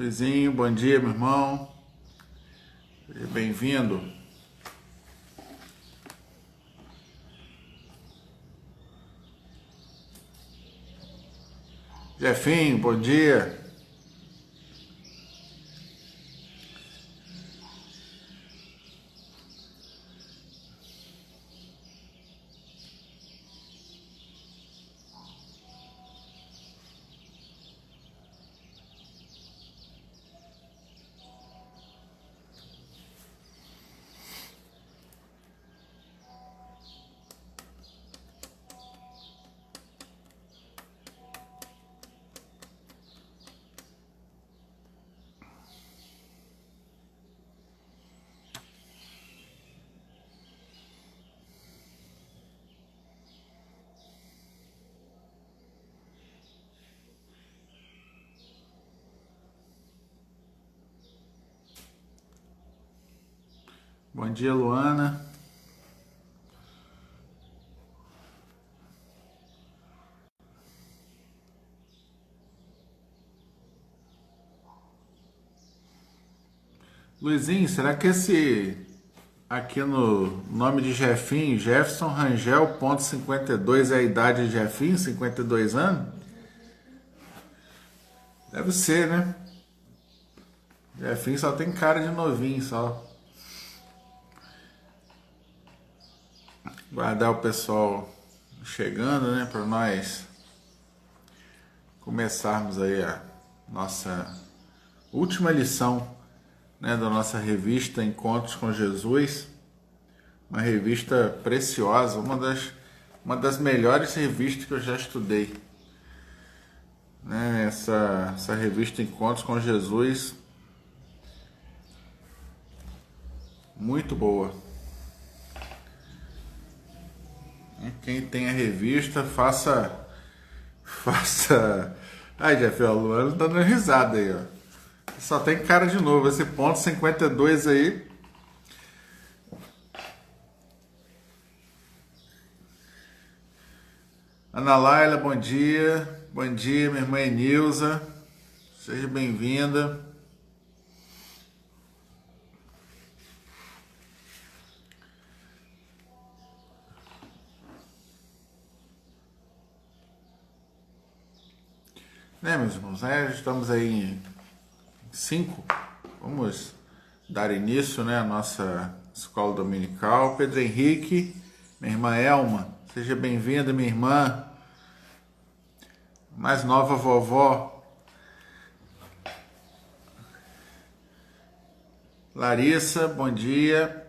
Luizinho, bom dia, meu irmão. Seja bem-vindo. Jefinho, bom dia. Bom dia, Luana. Luizinho, será que esse aqui no nome de Jefinho, Jefferson Rangel, ponto 52, é a idade de Jefinho, 52 anos? Deve ser, né? Jefinho só tem cara de novinho, só. Guardar o pessoal chegando, né? Para nós começarmos aí a nossa última lição, né, da nossa revista Encontros com Jesus. Uma revista preciosa, uma das melhores revistas que eu já estudei, né? Essa revista Encontros com Jesus, muito boa. Quem tem a revista, faça. Ai, Jeff, o Luana tá dando risada aí, ó. Só tem cara de novo, esse ponto 52 aí. Ana Laila, bom dia. Bom dia, minha irmã Enilza. Seja bem-vinda. Né, meus irmãos? Estamos aí em 5. Vamos dar início, né, à nossa escola dominical. Pedro Henrique, minha irmã Elma, seja bem-vinda, minha irmã. Mais nova vovó. Larissa, bom dia.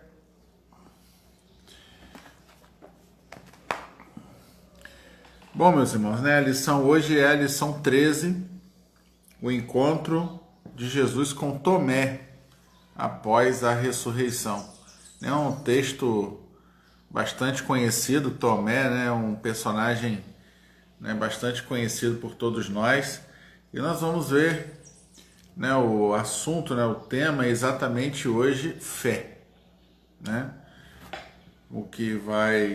Bom, meus irmãos, né, a lição hoje é a lição 13, o encontro de Jesus com Tomé após a ressurreição. É um texto bastante conhecido, Tomé, né, um personagem, né, bastante conhecido por todos nós. E nós vamos ver, né, o assunto, né, o tema é exatamente hoje, fé, né? O que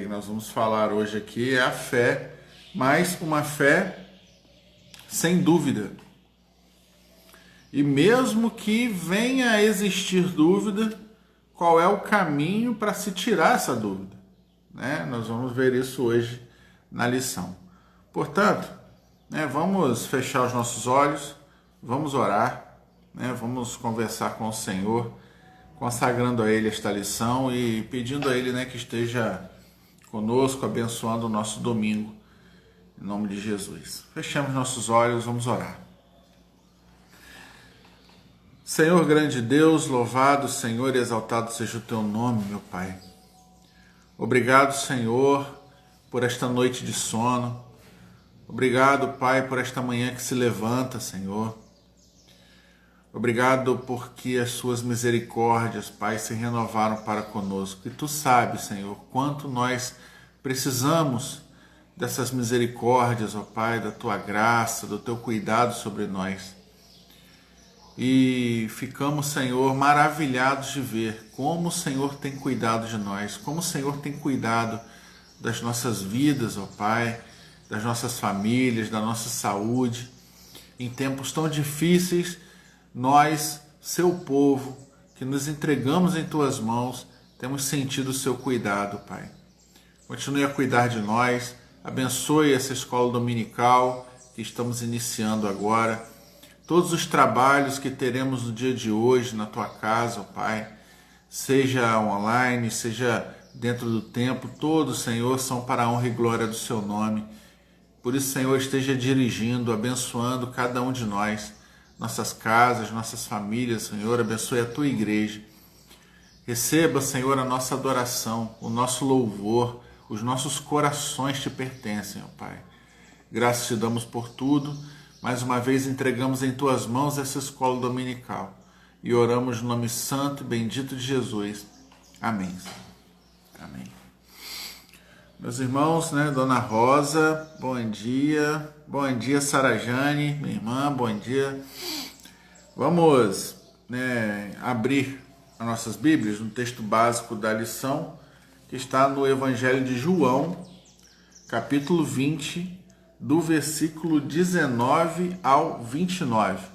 nós vamos falar hoje aqui é a fé, mas uma fé sem dúvida. E mesmo que venha a existir dúvida, qual é o caminho para se tirar essa dúvida, né? Nós vamos ver isso hoje na lição. Portanto, né, vamos fechar os nossos olhos, vamos orar, né, vamos conversar com o Senhor, consagrando a Ele esta lição e pedindo a Ele, né, que esteja conosco, abençoando o nosso domingo, em nome de Jesus. Fechamos nossos olhos, vamos orar. Senhor grande Deus, louvado, Senhor, e exaltado seja o Teu nome, meu Pai. Obrigado, Senhor, por esta noite de sono. Obrigado, Pai, por esta manhã que se levanta, Senhor. Obrigado porque as Suas misericórdias, Pai, se renovaram para conosco. E Tu sabes, Senhor, quanto nós precisamos dessas misericórdias, ó Pai, da Tua graça, do Teu cuidado sobre nós. E ficamos, Senhor, maravilhados de ver como o Senhor tem cuidado de nós, como o Senhor tem cuidado das nossas vidas, ó Pai, das nossas famílias, da nossa saúde. Em tempos tão difíceis, nós, seu povo, que nos entregamos em tuas mãos, temos sentido o seu cuidado, Pai. Continue a cuidar de nós, abençoe essa escola dominical que estamos iniciando agora, todos os trabalhos que teremos no dia de hoje na tua casa, Pai, seja online, seja dentro do templo, todos, Senhor, são para a honra e glória do seu nome. Por isso, Senhor, esteja dirigindo, abençoando cada um de nós, nossas casas, nossas famílias, Senhor, abençoe a tua igreja. Receba, Senhor, a nossa adoração, o nosso louvor, os nossos corações te pertencem, ó Pai. Graças te damos por tudo. Mais uma vez entregamos em tuas mãos essa escola dominical e oramos no nome santo e bendito de Jesus. Amém. Amém. Meus irmãos, né, Dona Rosa, bom dia. Bom dia, Sara Jane, minha irmã, bom dia. Vamos, né, abrir as nossas Bíblias no texto básico da lição, que está no Evangelho de João, capítulo 20, do versículo 19 ao 29.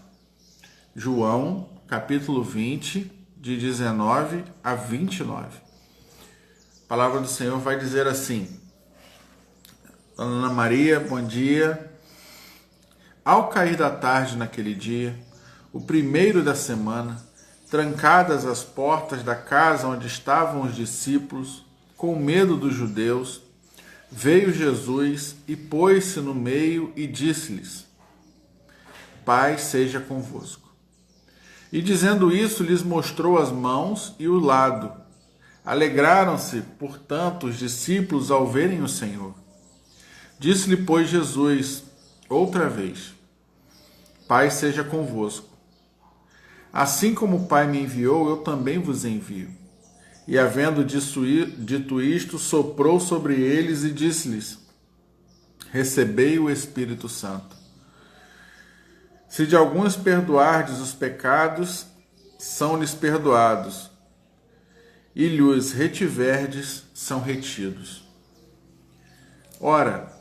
João, capítulo 20, de 19 a 29. A palavra do Senhor vai dizer assim: Dona Ana Maria, bom dia. Ao cair da tarde naquele dia, o primeiro da semana, trancadas as portas da casa onde estavam os discípulos, com medo dos judeus, veio Jesus e pôs-se no meio e disse-lhes: Paz seja convosco. E dizendo isso, lhes mostrou as mãos e o lado. Alegraram-se, portanto, os discípulos ao verem o Senhor. Disse-lhe, pois, Jesus outra vez: Paz seja convosco. Assim como o Pai me enviou, eu também vos envio. E havendo dito isto, soprou sobre eles e disse-lhes: Recebei o Espírito Santo. Se de alguns perdoardes os pecados, são-lhes perdoados, e lhes retiverdes, são retidos. Ora,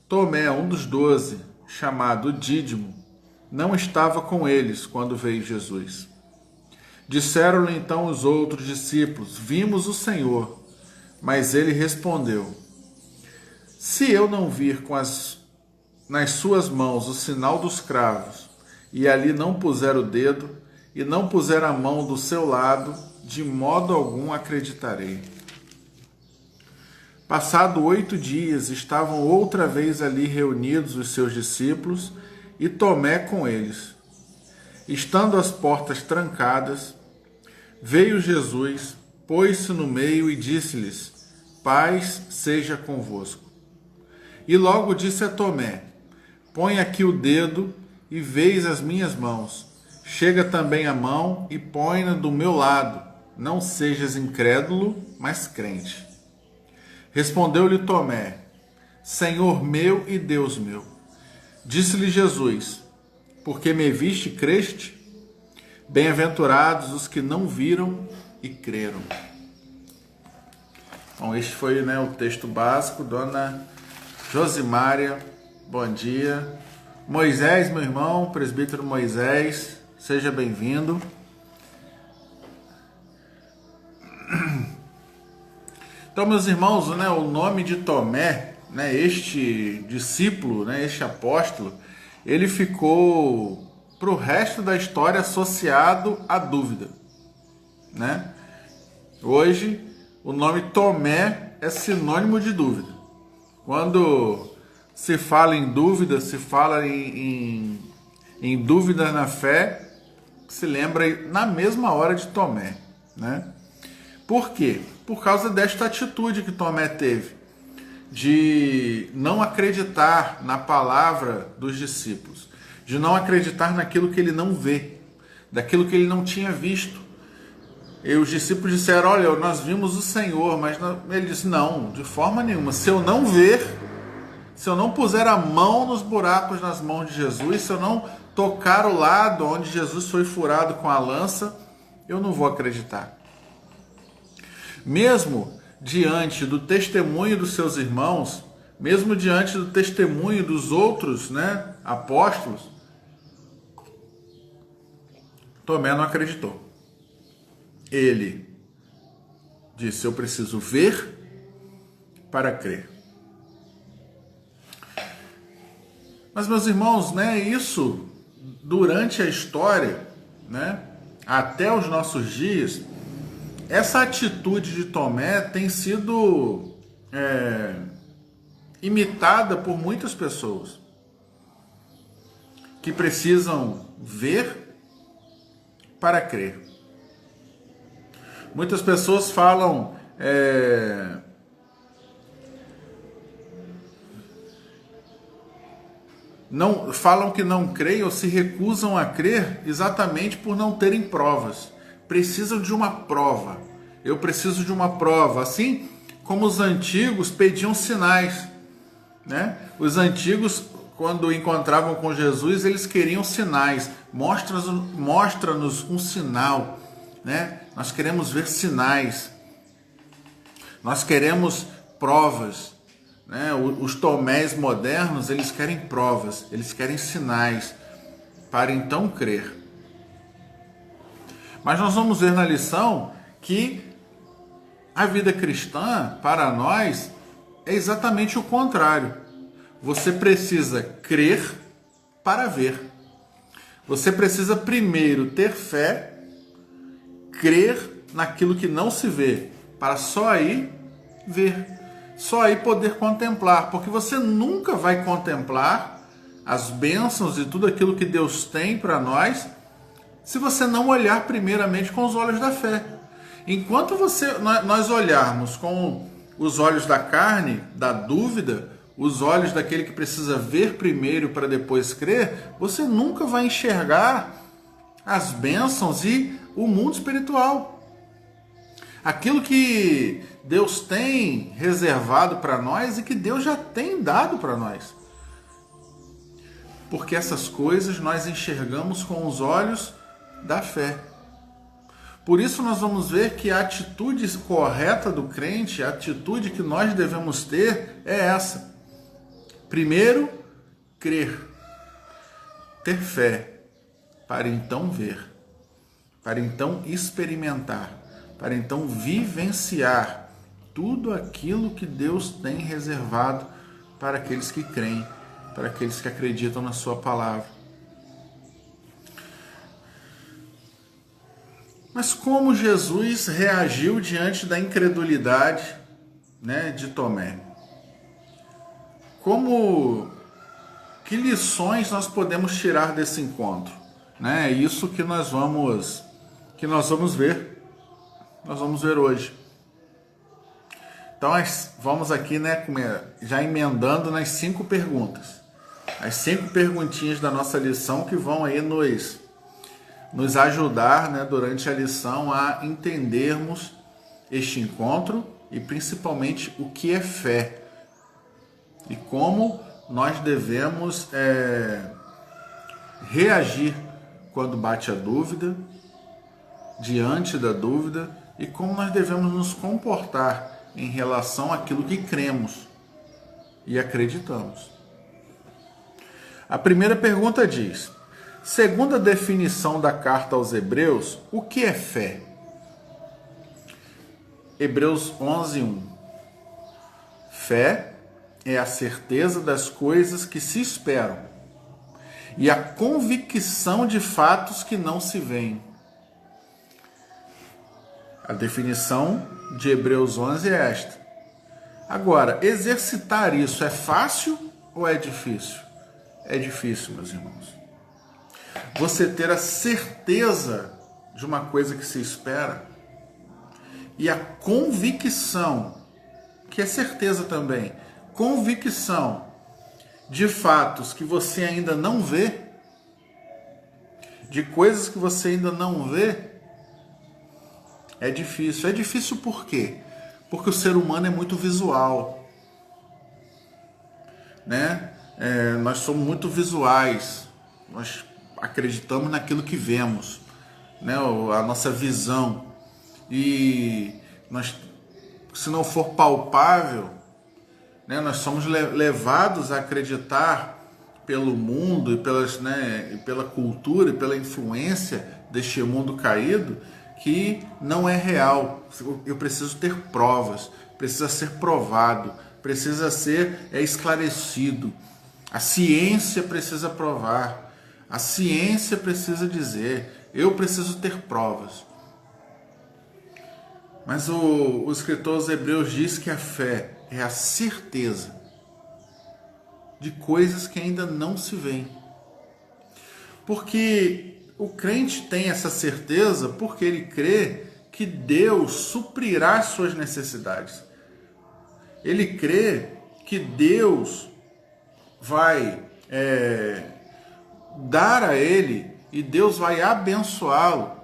Tomé, um dos 12, chamado Dídimo, não estava com eles quando veio Jesus. Disseram-lhe então os outros discípulos: Vimos o Senhor. Mas ele respondeu: Se eu não vir nas suas mãos o sinal dos cravos, e ali não puser o dedo, e não puser a mão do seu lado, de modo algum acreditarei. Passado 8 dias, estavam outra vez ali reunidos os seus discípulos, e Tomé com eles. Estando as portas trancadas, veio Jesus, pôs-se no meio e disse-lhes: Paz seja convosco. E logo disse a Tomé: Põe aqui o dedo e veis as minhas mãos. Chega também a mão e põe-na do meu lado. Não sejas incrédulo, mas crente. Respondeu-lhe Tomé: Senhor meu e Deus meu. Disse-lhe Jesus: Porque me viste, creste? Bem-aventurados os que não viram e creram. Bom, este foi, né, o texto básico. Dona Josimária, bom dia. Moisés, meu irmão, presbítero Moisés, seja bem-vindo. Então, meus irmãos, né, o nome de Tomé, né, este discípulo, né, este apóstolo, ele ficou para o resto da história associado à dúvida, né? Hoje, o nome Tomé é sinônimo de dúvida. Quando se fala em dúvida, se fala em dúvida na fé, se lembra na mesma hora de Tomé, né? Por quê? Por causa desta atitude que Tomé teve, de não acreditar na palavra dos discípulos, de não acreditar naquilo que ele não vê, daquilo que ele não tinha visto. E os discípulos disseram: olha, nós vimos o Senhor, mas não... Ele disse: não, de forma nenhuma, se eu não ver, se eu não puser a mão nos buracos nas mãos de Jesus, se eu não tocar o lado onde Jesus foi furado com a lança, eu não vou acreditar. Mesmo diante do testemunho dos seus irmãos, mesmo diante do testemunho dos outros, né, apóstolos, Tomé não acreditou. Ele disse: eu preciso ver para crer. Mas, meus irmãos, né, isso durante a história, né, até os nossos dias, essa atitude de Tomé tem sido imitada por muitas pessoas que precisam ver para crer. Muitas pessoas falam falam que não creem ou se recusam a crer exatamente por não terem provas. Precisam de uma prova. Eu preciso de uma prova. Assim como os antigos pediam sinais, né? Os antigos, quando encontravam com Jesus, eles queriam sinais. Mostra-nos um sinal, né? Nós queremos ver sinais. Nós queremos provas. Né? Os Tomés modernos, eles querem provas, eles querem sinais para então crer. Mas nós vamos ver na lição que a vida cristã, para nós, é exatamente o contrário. Você precisa crer para ver. Você precisa primeiro ter fé, crer naquilo que não se vê, para só aí ver. Só aí poder contemplar, porque você nunca vai contemplar as bênçãos e tudo aquilo que Deus tem para nós, se você não olhar primeiramente com os olhos da fé. Enquanto nós olharmos com os olhos da carne, da dúvida, os olhos daquele que precisa ver primeiro para depois crer, você nunca vai enxergar as bênçãos e o mundo espiritual. Aquilo que Deus tem reservado para nós e que Deus já tem dado para nós. Porque essas coisas nós enxergamos com os olhos da fé. Por isso nós vamos ver que a atitude correta do crente, a atitude que nós devemos ter é essa. Primeiro, crer. Ter fé, para então ver, para então experimentar, para então vivenciar tudo aquilo que Deus tem reservado para aqueles que creem, para aqueles que acreditam na sua palavra. Mas como Jesus reagiu diante da incredulidade, né, de Tomé? Que lições nós podemos tirar desse encontro? Né? É isso que nós vamos ver. Nós vamos ver hoje. Então, vamos aqui, né, já emendando nas 5 perguntas. As 5 perguntinhas da nossa lição que vão aí nos ajudar, né, durante a lição a entendermos este encontro e principalmente o que é fé e como nós devemos reagir quando bate a dúvida, diante da dúvida, e como nós devemos nos comportar em relação àquilo que cremos e acreditamos. A primeira pergunta diz: segundo a definição da carta aos Hebreus, o que é fé? Hebreus 11:1. Fé é a certeza das coisas que se esperam e a convicção de fatos que não se veem. A definição de Hebreus 11 é esta. Agora, exercitar isso é fácil ou é difícil? É difícil, meus irmãos. Você ter a certeza de uma coisa que se espera e a convicção, que é certeza também, convicção de fatos que você ainda não vê, de coisas que você ainda não vê, é difícil. É difícil por quê? Porque o ser humano é muito visual, né? Nós somos muito visuais, nós acreditamos naquilo que vemos, né? A nossa visão. E se não for palpável, né, nós somos levados a acreditar pelo mundo e pela cultura e pela influência deste mundo caído que não é real. Eu preciso ter provas, precisa ser provado, precisa ser esclarecido. A ciência precisa provar, a ciência precisa dizer, eu preciso ter provas. Mas o escritor aos Hebreus diz que a fé é a certeza de coisas que ainda não se veem. Porque o crente tem essa certeza porque ele crê que Deus suprirá suas necessidades. Ele crê que Deus vai dar a ele e Deus vai abençoá-lo,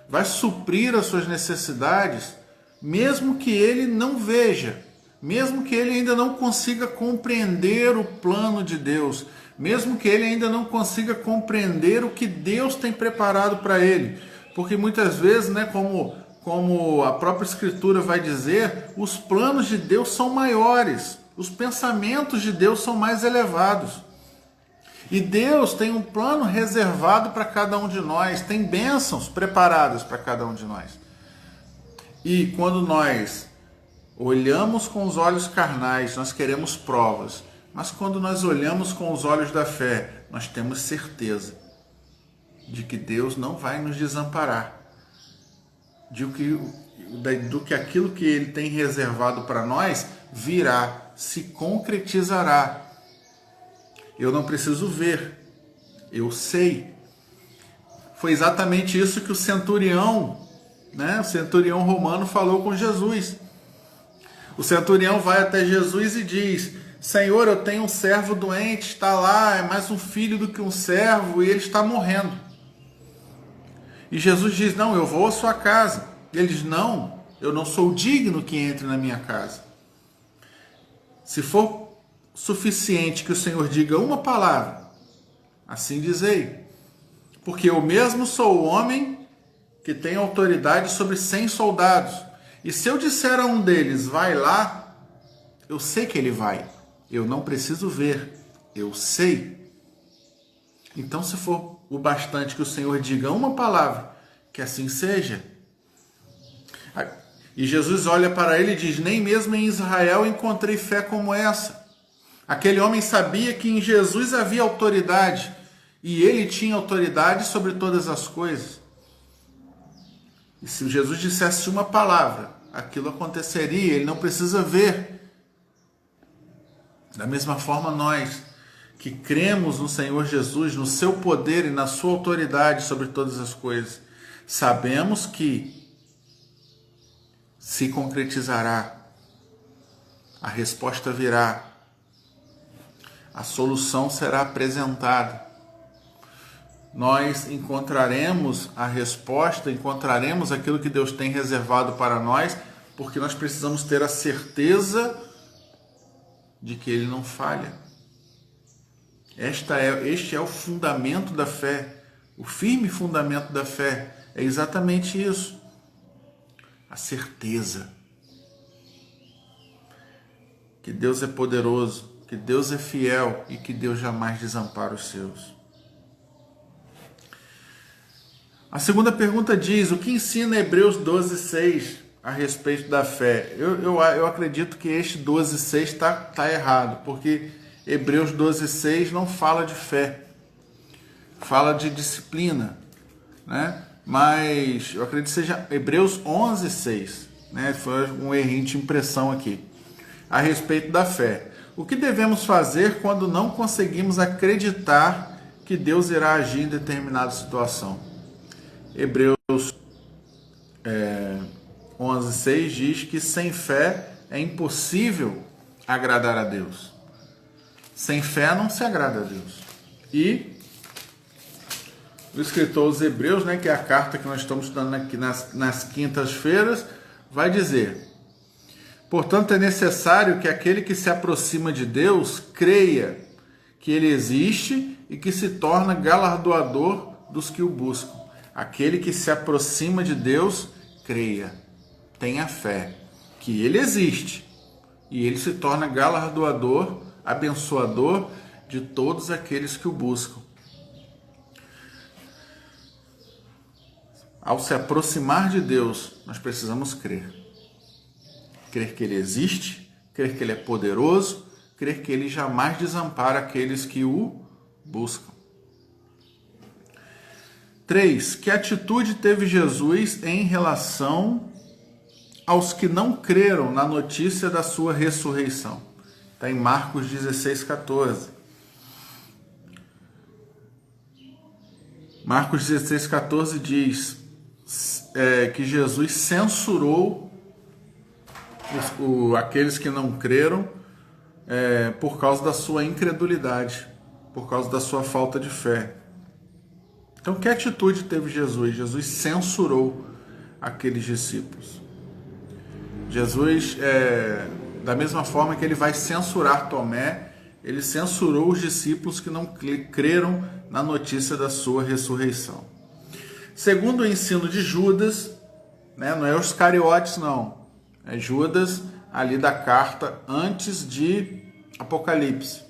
vai suprir as suas necessidades, mesmo que ele não veja, mesmo que ele ainda não consiga compreender o plano de Deus, mesmo que ele ainda não consiga compreender o que Deus tem preparado para ele. Porque muitas vezes, como a própria Escritura vai dizer, os planos de Deus são maiores, os pensamentos de Deus são mais elevados. E Deus tem um plano reservado para cada um de nós, tem bênçãos preparadas para cada um de nós. E quando nós olhamos com os olhos carnais, nós queremos provas. Mas quando nós olhamos com os olhos da fé, nós temos certeza de que Deus não vai nos desamparar, do que aquilo que Ele tem reservado para nós virá, se concretizará. Eu não preciso ver, eu sei. Foi exatamente isso que o centurião romano falou com Jesus. O centurião vai até Jesus e diz: Senhor, eu tenho um servo doente, está lá, é mais um filho do que um servo e ele está morrendo. E Jesus diz: não, eu vou à sua casa. E ele diz: não, eu não sou digno que entre na minha casa. Se for suficiente que o Senhor diga uma palavra, assim dizei, porque eu mesmo sou o homem que tem autoridade sobre 100 soldados. E se eu disser a um deles, vai lá, eu sei que ele vai. Eu não preciso ver, eu sei. Então, se for o bastante que o Senhor diga uma palavra, que assim seja. E Jesus olha para ele e diz: nem mesmo em Israel encontrei fé como essa. Aquele homem sabia que em Jesus havia autoridade, e ele tinha autoridade sobre todas as coisas. E se Jesus dissesse uma palavra, aquilo aconteceria, ele não precisa ver. Da mesma forma, nós que cremos no Senhor Jesus, no seu poder e na sua autoridade sobre todas as coisas, sabemos que se concretizará, a resposta virá, a solução será apresentada. Nós encontraremos a resposta, encontraremos aquilo que Deus tem reservado para nós, porque nós precisamos ter a certeza de que Ele não falha. Este é o fundamento da fé, o firme fundamento da fé, é exatamente isso, a certeza que Deus é poderoso, que Deus é fiel e que Deus jamais desampara os seus. A segunda pergunta diz: o que ensina Hebreus 12:6 a respeito da fé? Eu acredito que este 12:6 está errado, porque Hebreus 12:6 não fala de fé, fala de disciplina, né? Mas eu acredito que seja Hebreus 11:6, né? Foi um errinho de impressão aqui, a respeito da fé. O que devemos fazer quando não conseguimos acreditar que Deus irá agir em determinada situação? Hebreus 11:6 diz que sem fé é impossível agradar a Deus. Sem fé não se agrada a Deus. E o escritor aos Hebreus, que é a carta que nós estamos estudando aqui nas quintas-feiras, vai dizer: portanto, é necessário que aquele que se aproxima de Deus creia que Ele existe e que se torna galardoador dos que o buscam. Aquele que se aproxima de Deus, creia, tenha fé, que Ele existe e Ele se torna galardoador, abençoador de todos aqueles que o buscam. ao se aproximar de Deus, nós precisamos crer. Crer que Ele existe, crer que Ele é poderoso, crer que Ele jamais desampara aqueles que o buscam. 3. Que atitude teve Jesus em relação aos que não creram na notícia da sua ressurreição? Está em Marcos 16,14. Marcos 16,14 diz que Jesus censurou aqueles que não creram por causa da sua incredulidade, por causa da sua falta de fé. Então, que atitude teve Jesus? Jesus censurou aqueles discípulos. Jesus, da mesma forma que ele vai censurar Tomé, ele censurou os discípulos que não creram na notícia da sua ressurreição. Segundo o ensino de Judas, não é os Iscariotes, não. É Judas ali da carta antes de Apocalipse.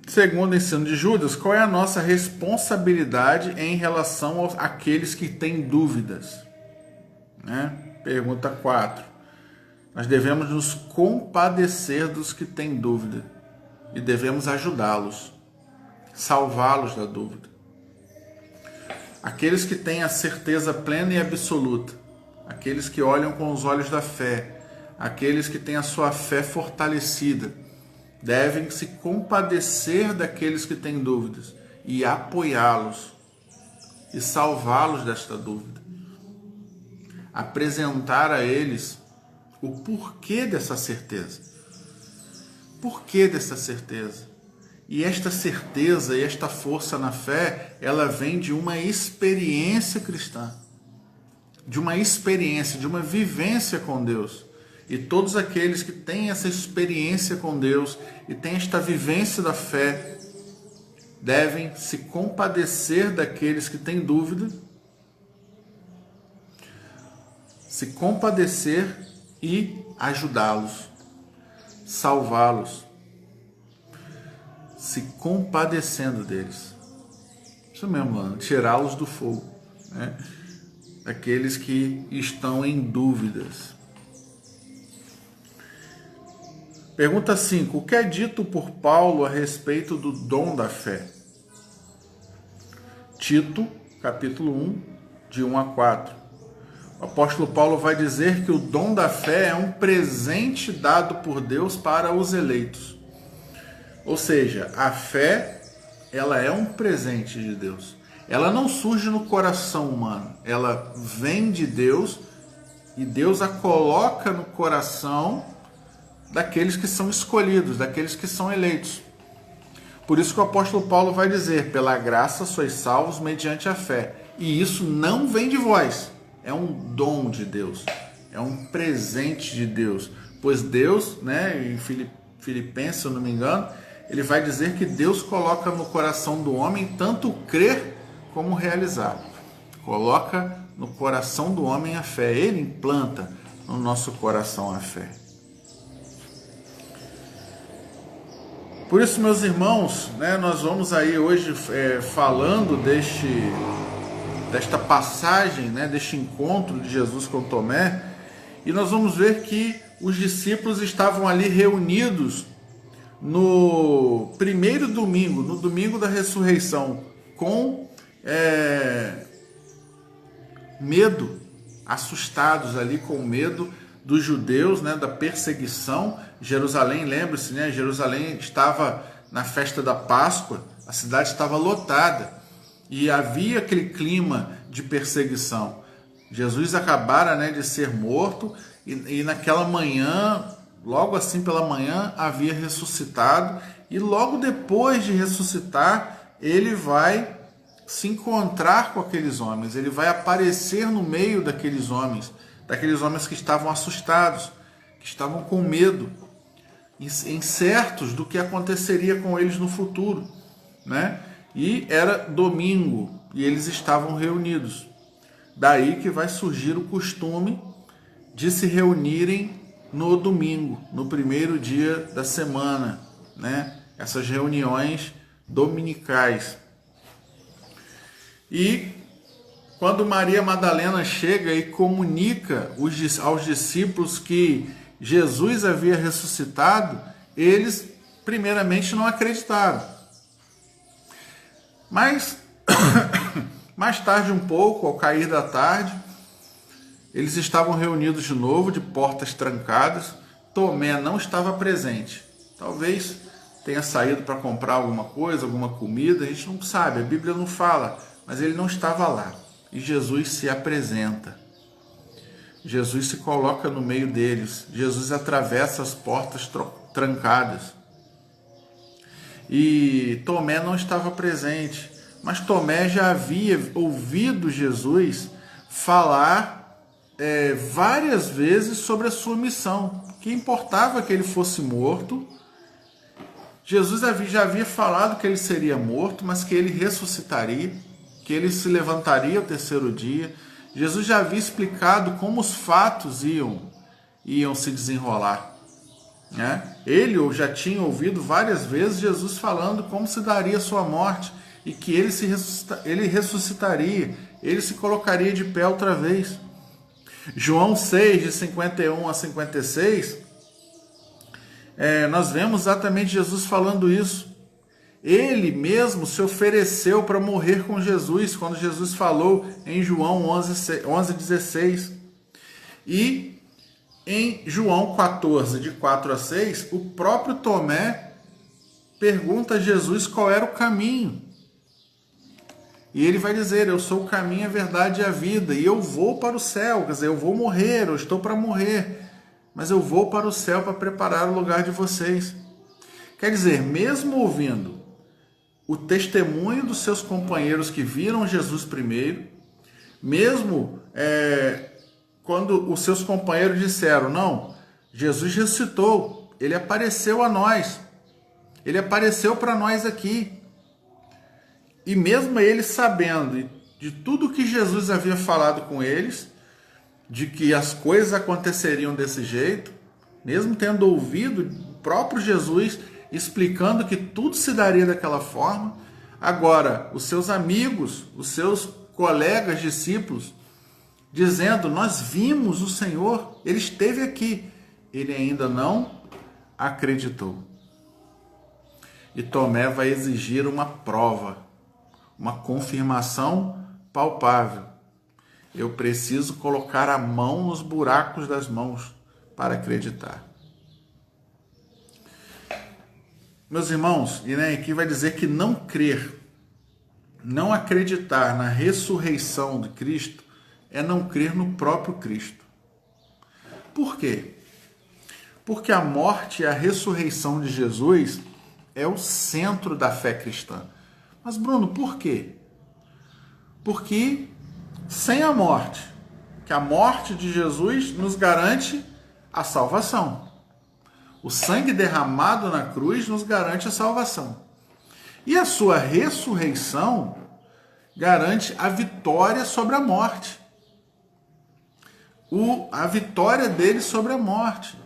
Segundo o ensino de Judas, qual é a nossa responsabilidade em relação àqueles que têm dúvidas? Pergunta 4. Nós devemos nos compadecer dos que têm dúvida e devemos ajudá-los, salvá-los da dúvida. Aqueles que têm a certeza plena e absoluta, aqueles que olham com os olhos da fé, aqueles que têm a sua fé fortalecida, devem se compadecer daqueles que têm dúvidas e apoiá-los e salvá-los desta dúvida. Apresentar a eles o porquê dessa certeza. Porquê dessa certeza? E esta certeza e esta força na fé, ela vem de uma experiência cristã, de uma experiência, de uma vivência com Deus. E todos aqueles que têm essa experiência com Deus e têm esta vivência da fé, devem se compadecer daqueles que têm dúvida, se compadecer e ajudá-los, salvá-los, se compadecendo deles. Isso mesmo, mano, tirá-los do fogo, aqueles que estão em dúvidas. Pergunta 5. O que é dito por Paulo a respeito do dom da fé? Tito, capítulo 1, de 1 a 4. O apóstolo Paulo vai dizer que o dom da fé é um presente dado por Deus para os eleitos. Ou seja, a fé, ela é um presente de Deus. Ela não surge no coração humano. Ela vem de Deus e Deus a coloca no coração daqueles que são escolhidos, daqueles que são eleitos. Por isso que o apóstolo Paulo vai dizer: pela graça sois salvos mediante a fé. E isso não vem de vós, é um dom de Deus, é um presente de Deus. Pois Deus, em Filipenses, se eu não me engano, ele vai dizer que Deus coloca no coração do homem tanto crer como realizar. Coloca no coração do homem a fé, ele implanta no nosso coração a fé. Por isso, meus irmãos, nós vamos aí hoje falando desta passagem, deste encontro de Jesus com Tomé, e nós vamos ver que os discípulos estavam ali reunidos no primeiro domingo, no domingo da ressurreição, com medo, assustados ali com medo dos judeus, da perseguição. Jerusalém, lembre-se, Jerusalém estava na festa da Páscoa, a cidade estava lotada e havia aquele clima de perseguição. Jesus acabara de ser morto e naquela manhã, logo assim pela manhã, havia ressuscitado, e logo depois de ressuscitar, ele vai se encontrar com aqueles homens, ele vai aparecer no meio daqueles homens que estavam assustados, que estavam com medo, incertos do que aconteceria com eles no futuro, E era domingo e eles estavam reunidos. Daí que vai surgir o costume de se reunirem no domingo, no primeiro dia da semana, Essas reuniões dominicais. E quando Maria Madalena chega e comunica aos discípulos que Jesus havia ressuscitado, eles primeiramente não acreditaram. Mas mais tarde um pouco, ao cair da tarde, eles estavam reunidos de novo, de portas trancadas. Tomé não estava presente. Talvez tenha saído para comprar alguma coisa, alguma comida, a gente não sabe, a Bíblia não fala, mas ele não estava lá. E Jesus se apresenta. Jesus se coloca no meio deles. Jesus atravessa as portas trancadas. E Tomé não estava presente, mas Tomé já havia ouvido Jesus falar várias vezes sobre a sua missão, que importava que ele fosse morto. Jesus já havia falado que ele seria morto, mas que ele ressuscitaria, que ele se levantaria ao terceiro dia. Jesus já havia explicado como os fatos iam se desenrolar. Ele já tinha ouvido várias vezes Jesus falando como se daria a sua morte e que ele ressuscitaria, ele se colocaria de pé outra vez. João 6, de 51 a 56, nós vemos exatamente Jesus falando isso. Ele mesmo se ofereceu para morrer com Jesus, quando Jesus falou em João 11:16. E em João 14, de 4 a 6, o próprio Tomé pergunta a Jesus qual era o caminho. E ele vai dizer: eu sou o caminho, a verdade e a vida, e eu vou para o céu. Quer dizer, eu vou morrer, eu estou para morrer, mas eu vou para o céu para preparar o lugar de vocês. Quer dizer, mesmo ouvindo o testemunho dos seus companheiros que viram Jesus primeiro, mesmo quando os seus companheiros disseram: não, Jesus ressuscitou, ele apareceu a nós, ele apareceu para nós aqui. E mesmo eles sabendo de tudo que Jesus havia falado com eles, de que as coisas aconteceriam desse jeito, mesmo tendo ouvido o próprio Jesus explicando que tudo se daria daquela forma, agora os seus amigos, os seus colegas, discípulos, dizendo: nós vimos o Senhor, ele esteve aqui. Ele ainda não acreditou. E Tomé vai exigir uma prova, uma confirmação palpável. Eu preciso colocar a mão nos buracos das mãos para acreditar. Meus irmãos, e aqui vai dizer que não crer, não acreditar na ressurreição de Cristo, é não crer no próprio Cristo. Por quê? Porque a morte e a ressurreição de Jesus é o centro da fé cristã. Mas, Bruno, por quê? Porque sem a morte, que a morte de Jesus nos garante a salvação. O sangue derramado na cruz nos garante a salvação. E a sua ressurreição garante a vitória sobre a morte. A vitória dele sobre a morte.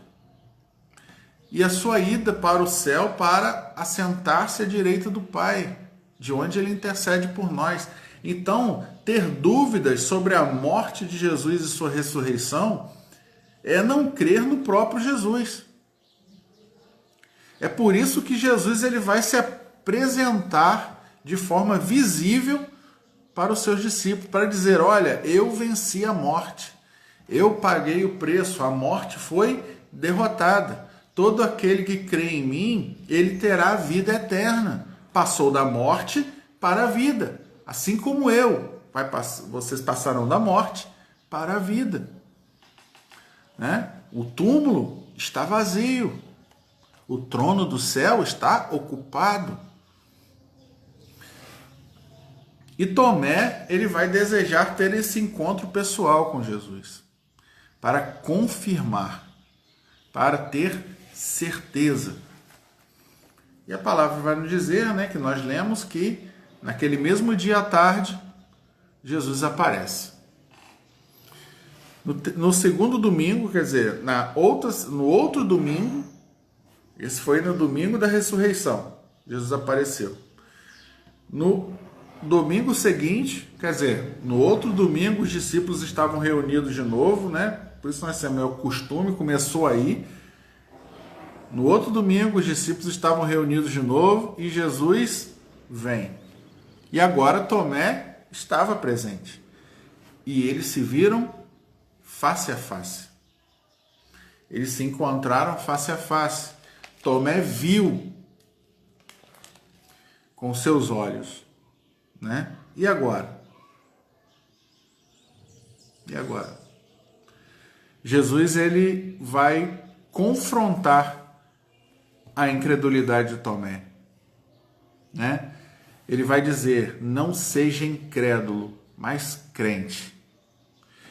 E a sua ida para o céu para assentar-se à direita do Pai, de onde ele intercede por nós. Então, ter dúvidas sobre a morte de Jesus e sua ressurreição é não crer no próprio Jesus. É por isso que Jesus ele vai se apresentar de forma visível para os seus discípulos, para dizer: olha, eu venci a morte, eu paguei o preço, a morte foi derrotada. Todo aquele que crê em mim, ele terá a vida eterna. Passou da morte para a vida, assim como eu. Vocês passaram da morte para a vida. O túmulo está vazio. O trono do céu está ocupado. E Tomé, ele vai desejar ter esse encontro pessoal com Jesus, para confirmar, para ter certeza. E a palavra vai nos dizer, que nós lemos que naquele mesmo dia à tarde, Jesus aparece. No segundo domingo, quer dizer, no outro domingo, esse foi no domingo da ressurreição, Jesus apareceu. No domingo seguinte, quer dizer, no outro domingo os discípulos estavam reunidos de novo, né? Por isso nós temos o costume, começou aí. No outro domingo os discípulos estavam reunidos de novo e Jesus vem. E agora Tomé estava presente. E eles se viram face a face. Eles se encontraram face a face. Tomé viu com seus olhos, né? E agora? E agora? Jesus, ele vai confrontar a incredulidade de Tomé, né? Ele vai dizer: não seja incrédulo, mas crente.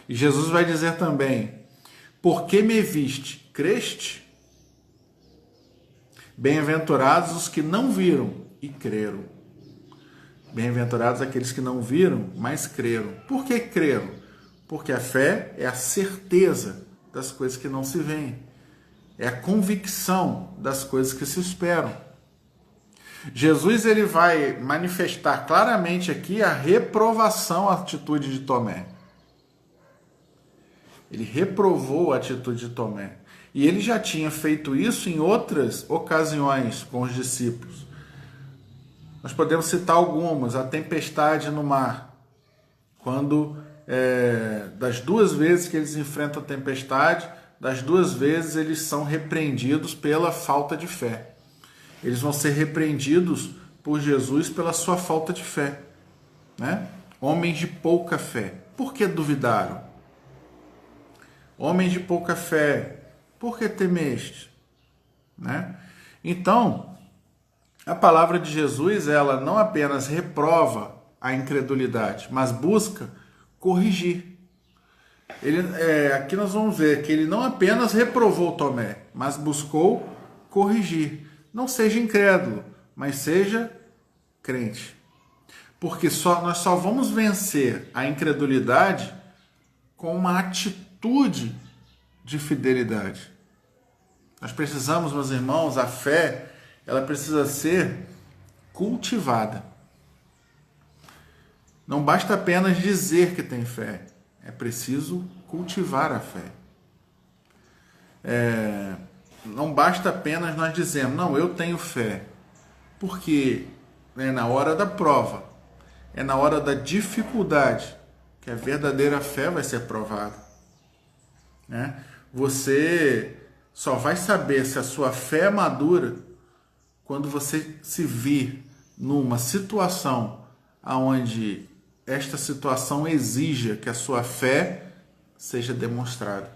E Jesus vai dizer também: porque me viste, creste? Bem-aventurados os que não viram e creram. Bem-aventurados aqueles que não viram, mas creram. Por que creram? Porque a fé é a certeza das coisas que não se veem. É a convicção das coisas que se esperam. Jesus, ele vai manifestar claramente aqui a reprovação à atitude de Tomé. Ele reprovou a atitude de Tomé. E ele já tinha feito isso em outras ocasiões com os discípulos. Nós podemos citar algumas. A tempestade no mar. Quando, das 2 vezes que eles enfrentam a tempestade, das 2 vezes eles são repreendidos pela falta de fé. Eles vão ser repreendidos por Jesus pela sua falta de fé, né? Homens de pouca fé. Por que duvidaram? Homens de pouca fé. Por que temeste? Né? Então, a palavra de Jesus, ela não apenas reprova a incredulidade, mas busca corrigir. Aqui nós vamos ver que ele não apenas reprovou Tomé, mas buscou corrigir. Não seja incrédulo, mas seja crente. Porque nós só vamos vencer a incredulidade com uma atitude de fidelidade. Nós precisamos, meus irmãos, a fé, ela precisa ser cultivada. Não basta apenas dizer que tem fé, é preciso cultivar a fé. Não basta apenas nós dizermos, não, eu tenho fé, porque é na hora da prova, é na hora da dificuldade que a verdadeira fé vai ser provada. Né? Você só vai saber se a sua fé é madura quando você se vir numa situação onde esta situação exija que a sua fé seja demonstrada.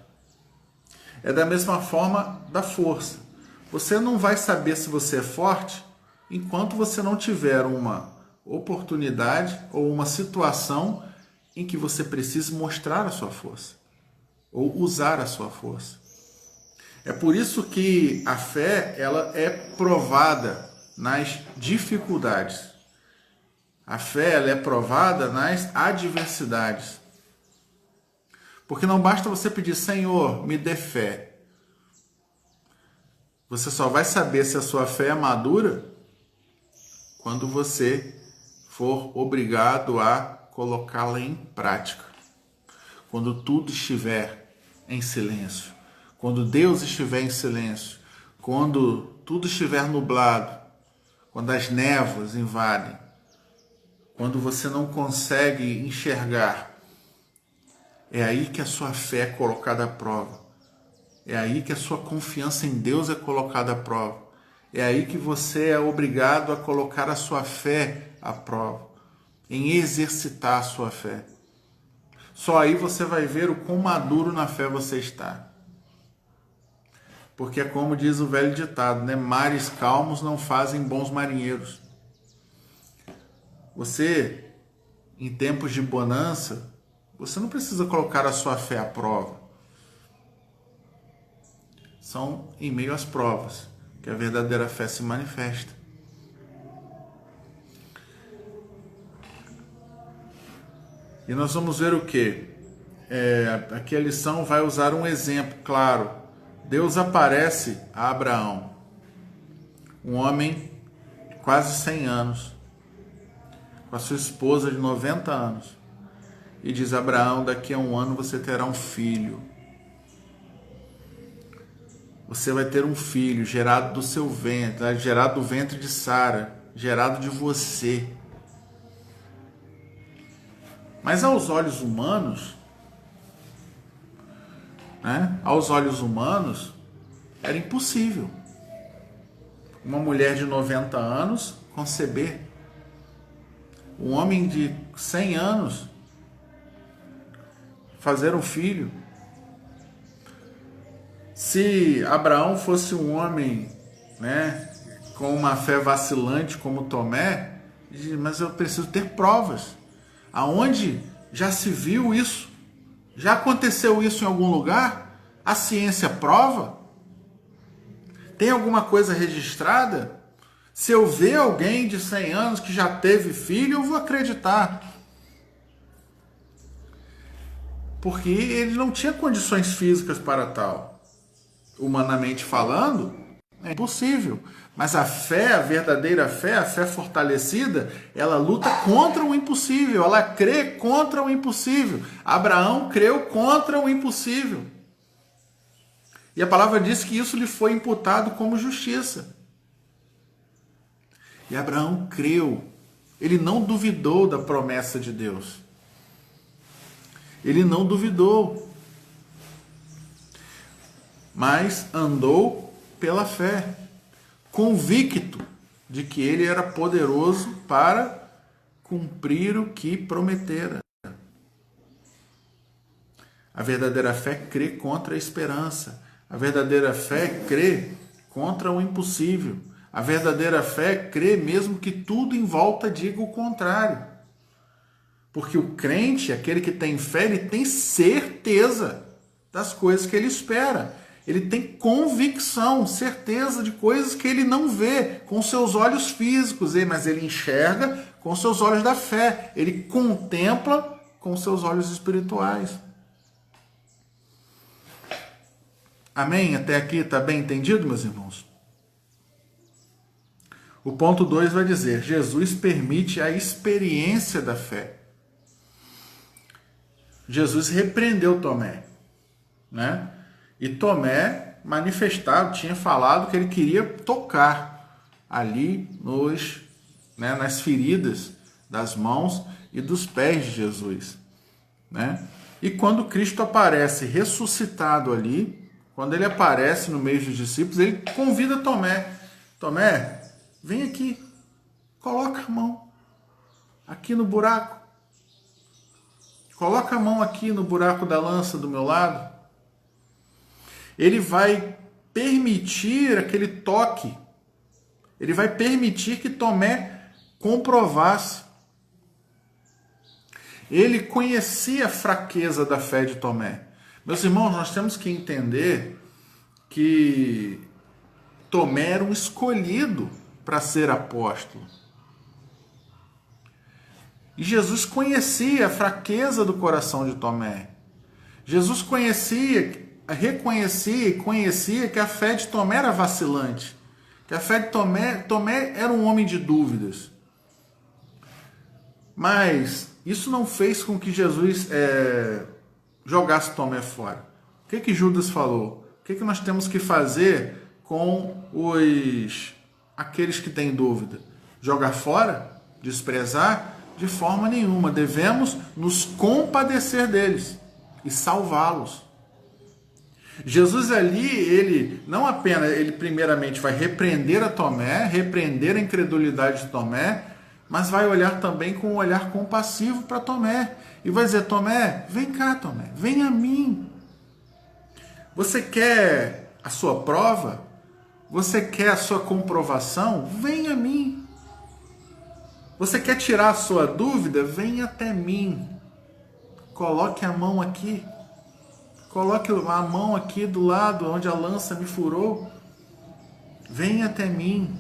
É da mesma forma da força. Você não vai saber se você é forte enquanto você não tiver uma oportunidade ou uma situação em que você precise mostrar a sua força ou usar a sua força. É por isso que a fé, ela é provada nas dificuldades. A fé, ela é provada nas adversidades. Porque não basta você pedir, Senhor, me dê fé. Você só vai saber se a sua fé é madura quando você for obrigado a colocá-la em prática. Quando tudo estiver em silêncio. Quando Deus estiver em silêncio. Quando tudo estiver nublado. Quando as névoas invadem. Quando você não consegue enxergar. É aí que a sua fé é colocada à prova. É aí que a sua confiança em Deus é colocada à prova. É aí que você é obrigado a colocar a sua fé à prova. Em exercitar a sua fé. Só aí você vai ver o quão maduro na fé você está. Porque é como diz o velho ditado, né? Mares calmos não fazem bons marinheiros. Você, em tempos de bonança, você não precisa colocar a sua fé à prova. São em meio às provas que a verdadeira fé se manifesta. E nós vamos ver o quê? Aqui a lição vai usar um exemplo claro. Deus aparece a Abraão, um homem de quase 100 anos, com a sua esposa de 90 anos. E diz: Abraão, daqui a 1 ano você terá um filho. Você vai ter um filho gerado do seu ventre, gerado do ventre de Sara, gerado de você. Mas aos olhos humanos, aos olhos humanos, era impossível uma mulher de 90 anos conceber. Um homem de 100 anos fazer um filho. Se Abraão fosse um homem, com uma fé vacilante como Tomé, mas eu preciso ter provas. Aonde já se viu isso? Já aconteceu isso em algum lugar? A ciência prova? Tem alguma coisa registrada? Se eu ver alguém de 100 anos que já teve filho, eu vou acreditar. Porque ele não tinha condições físicas para tal. Humanamente falando, é impossível. Mas a fé, a verdadeira fé, a fé fortalecida, ela luta contra o impossível, ela crê contra o impossível. Abraão creu contra o impossível. E a palavra diz que isso lhe foi imputado como justiça. E Abraão creu. Ele não duvidou da promessa de Deus. Ele não duvidou. Mas andou pela fé, convicto de que ele era poderoso para cumprir o que prometera. A verdadeira fé crê contra a esperança. A verdadeira fé crê contra o impossível. A verdadeira fé crê mesmo que tudo em volta diga o contrário. Porque o crente, aquele que tem fé, ele tem certeza das coisas que ele espera. Ele tem convicção, certeza de coisas que ele não vê com seus olhos físicos, mas ele enxerga com seus olhos da fé. Ele contempla com seus olhos espirituais. Amém? Até aqui está bem entendido, meus irmãos? O ponto 2 vai dizer: Jesus permite a experiência da fé. Jesus repreendeu Tomé, E Tomé manifestava, tinha falado que ele queria tocar ali nas feridas das mãos e dos pés de Jesus, E quando Cristo aparece ressuscitado ali, quando ele aparece no meio dos discípulos, ele convida Tomé: Tomé, vem aqui, coloca a mão aqui no buraco. Coloca a mão aqui no buraco da lança do meu lado. Ele vai permitir aquele toque. Ele vai permitir que Tomé comprovasse. Ele conhecia a fraqueza da fé de Tomé. Meus irmãos, nós temos que entender que Tomé era um escolhido para ser apóstolo. E Jesus conhecia a fraqueza do coração de Tomé. Jesus reconhecia e conhecia que a fé de Tomé era vacilante. Que a fé de Tomé era um homem de dúvidas. Mas isso não fez com que Jesus jogasse Tomé fora. O que Judas falou? O que nós temos que fazer com aqueles que têm dúvida? Jogar fora? Desprezar? De forma nenhuma. Devemos nos compadecer deles e salvá-los. Jesus ali, ele primeiramente vai repreender a Tomé, repreender a incredulidade de Tomé, mas vai olhar também com um olhar compassivo para Tomé. E vai dizer: Tomé, vem cá, Tomé, vem a mim. Você quer a sua prova? Você quer a sua comprovação? Vem a mim. Você quer tirar a sua dúvida? Vem até mim. Coloque a mão aqui. Coloque a mão aqui do lado onde a lança me furou. Vem até mim.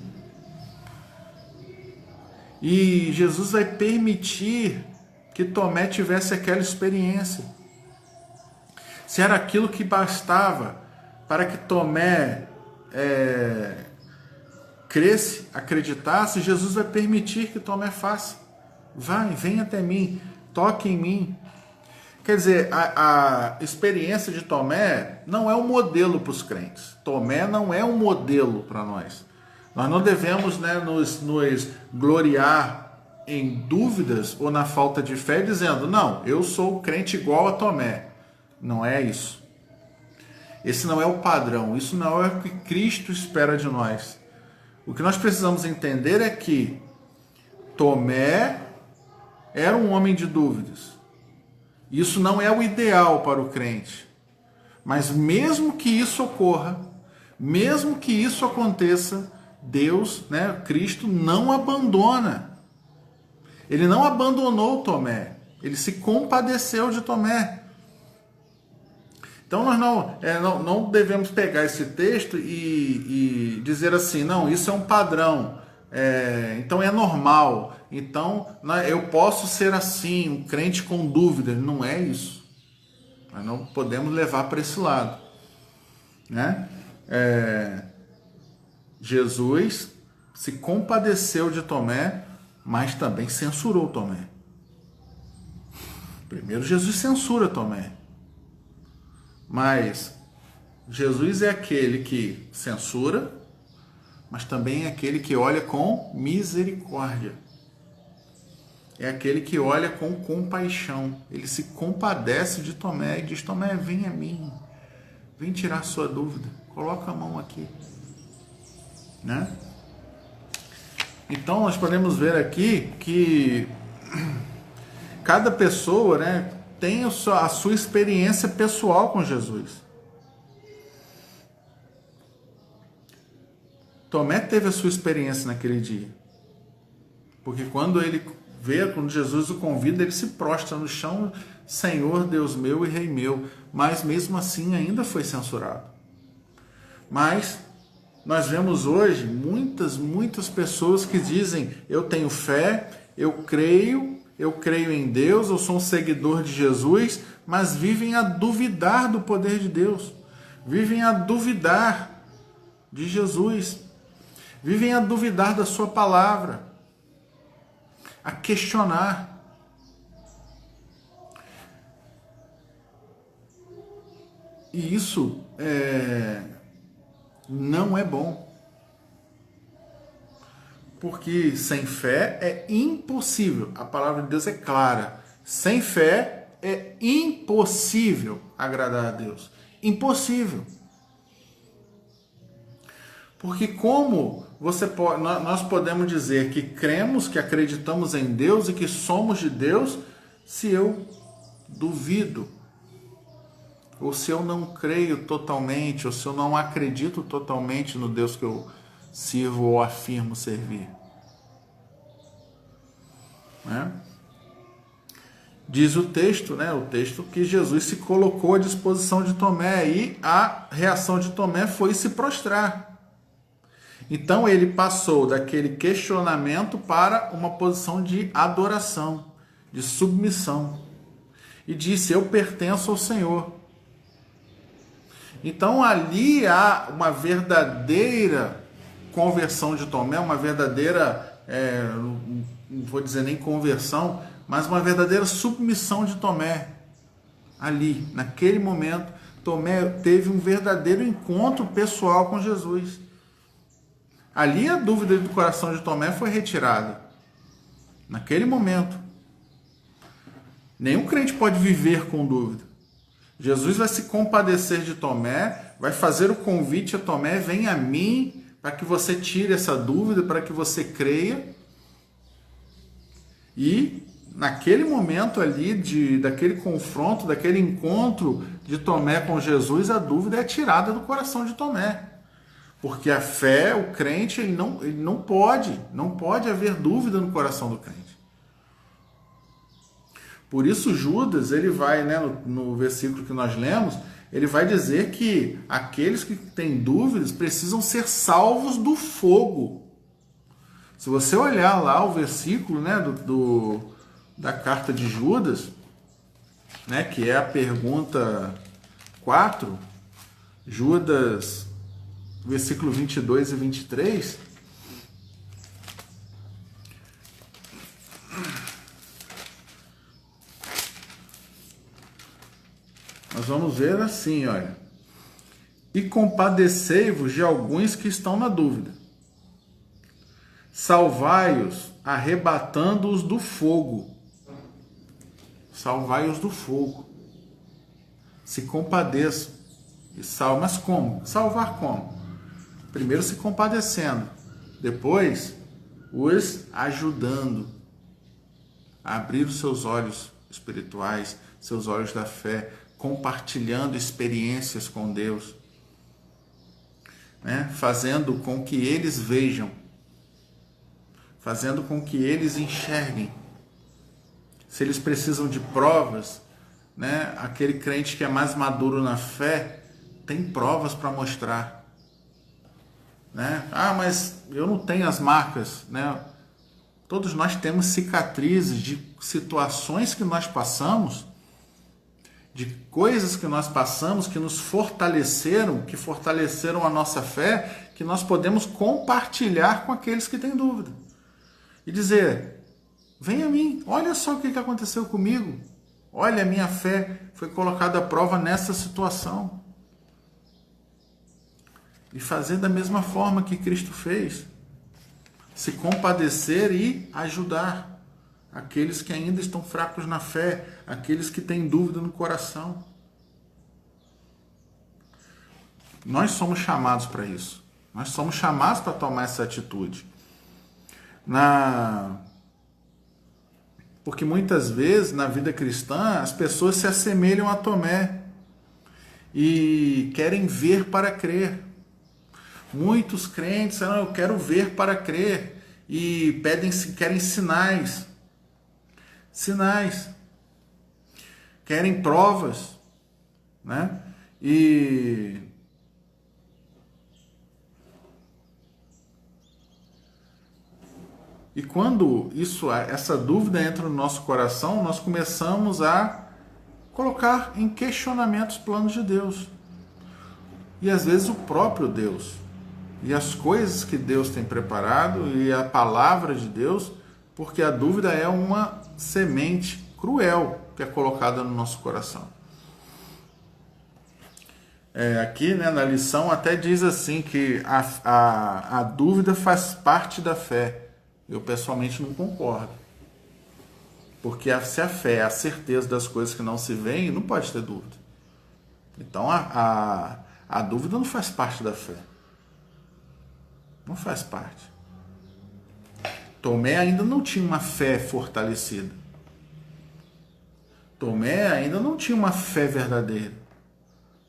E Jesus vai permitir que Tomé tivesse aquela experiência. Se era aquilo que bastava para que Tomé cresce, acreditasse, Jesus vai permitir que Tomé faça. vem até mim, toque em mim. Quer dizer, a experiência de Tomé não é um modelo para os crentes. Tomé não é um modelo para nós. Nós não devemos, né, nos gloriar em dúvidas ou na falta de fé, dizendo, não, eu sou crente igual a Tomé. Não é isso. Esse não é o padrão. Isso não é o que Cristo espera de nós. O que nós precisamos entender é que Tomé era um homem de dúvidas. Isso não é o ideal para o crente. Mas mesmo que isso ocorra, mesmo que isso aconteça, Deus, né, Cristo não abandona. Ele não abandonou Tomé. Ele se compadeceu de Tomé. Então nós não devemos pegar esse texto e dizer assim, não, isso é um padrão, então é normal, então eu posso ser assim, um crente com dúvidas. Não é isso. Nós não podemos levar para esse lado, né? Jesus se compadeceu de Tomé, mas também censurou Tomé. Primeiro Jesus censura Tomé. Mas Jesus é aquele que censura, mas também é aquele que olha com misericórdia. É aquele que olha com compaixão. Ele se compadece de Tomé e diz, Tomé, vem a mim. Vem tirar sua dúvida. Coloca a mão aqui. Né? Então nós podemos ver aqui que cada pessoa, né, tem a sua experiência pessoal com Jesus. Tomé teve a sua experiência naquele dia. Porque quando Jesus o convida, ele se prostra no chão, Senhor, Deus meu e Rei meu. Mas mesmo assim ainda foi censurado. Mas nós vemos hoje muitas pessoas que dizem, eu tenho fé, eu creio em Deus, eu sou um seguidor de Jesus, mas vivem a duvidar do poder de Deus, vivem a duvidar de Jesus, vivem a duvidar da sua palavra, a questionar. E isso não é bom. Porque sem fé é impossível. A palavra de Deus é clara. Sem fé é impossível agradar a Deus. Impossível. Porque como nós podemos dizer que cremos, que acreditamos em Deus e que somos de Deus, se eu duvido, ou se eu não creio totalmente, ou se eu não acredito totalmente no Deus que eu sirvo ou afirmo servir? Né? Diz o texto, né? O texto que Jesus se colocou à disposição de Tomé e a reação de Tomé foi se prostrar. Então ele passou daquele questionamento para uma posição de adoração, de submissão. E disse, eu pertenço ao Senhor. Então ali há uma verdadeira conversão de Tomé, uma verdadeira, não vou dizer nem conversão, mas uma verdadeira submissão de Tomé. Ali, naquele momento, Tomé teve um verdadeiro encontro pessoal com Jesus. Ali a dúvida do coração de Tomé foi retirada. Naquele momento. Nenhum crente pode viver com dúvida. Jesus vai se compadecer de Tomé, vai fazer o convite a Tomé, vem a mim, para que você tire essa dúvida, para que você creia. E naquele momento ali, daquele confronto, daquele encontro de Tomé com Jesus, a dúvida é tirada do coração de Tomé. Porque a fé, o crente, ele não pode haver dúvida no coração do crente. Por isso Judas, ele vai, né, no versículo que nós lemos, ele vai dizer que aqueles que têm dúvidas precisam ser salvos do fogo. Se você olhar lá o versículo, né, da carta de Judas, né, que é a pergunta 4, Judas, versículo 22 e 23, ver assim, olha. E compadecei-vos de alguns que estão na dúvida. Salvai-os, arrebatando-os do fogo. Salvai-os do fogo. Se compadeçam. E salva. Mas como? Salvar como? Primeiro se compadecendo. Depois, os ajudando a abrir os seus olhos espirituais, seus olhos da fé, compartilhando experiências com Deus, né? Fazendo com que eles vejam, fazendo com que eles enxerguem. Se eles precisam de provas, né? Aquele crente que é mais maduro na fé tem provas para mostrar, né? Ah, mas eu não tenho as marcas, né? Todos nós temos cicatrizes de situações que nós passamos, de coisas que nós passamos, que nos fortaleceram, que fortaleceram a nossa fé, que nós podemos compartilhar com aqueles que têm dúvida. E dizer, vem a mim, olha só o que aconteceu comigo. Olha, a minha fé foi colocada à prova nessa situação. E fazer da mesma forma que Cristo fez. Se compadecer e ajudar aqueles que ainda estão fracos na fé, aqueles que têm dúvida no coração. Nós somos chamados para isso. Nós somos chamados para tomar essa atitude. Porque muitas vezes na vida cristã as pessoas se assemelham a Tomé e querem ver para crer. Muitos crentes, eu quero ver para crer, e querem sinais, querem provas, né? E quando essa dúvida entra no nosso coração, nós começamos a colocar em questionamento os planos de Deus. E às vezes o próprio Deus. E as coisas que Deus tem preparado e a palavra de Deus, porque a dúvida é uma semente cruel que é colocada no nosso coração. Aqui, né, na lição até diz assim que a dúvida faz parte da fé. Eu pessoalmente não concordo. Porque se a fé é a certeza das coisas que não se veem, não pode ter dúvida. Então a dúvida não faz parte da fé. Não faz parte. Tomé ainda não tinha uma fé fortalecida. Tomé ainda não tinha uma fé verdadeira.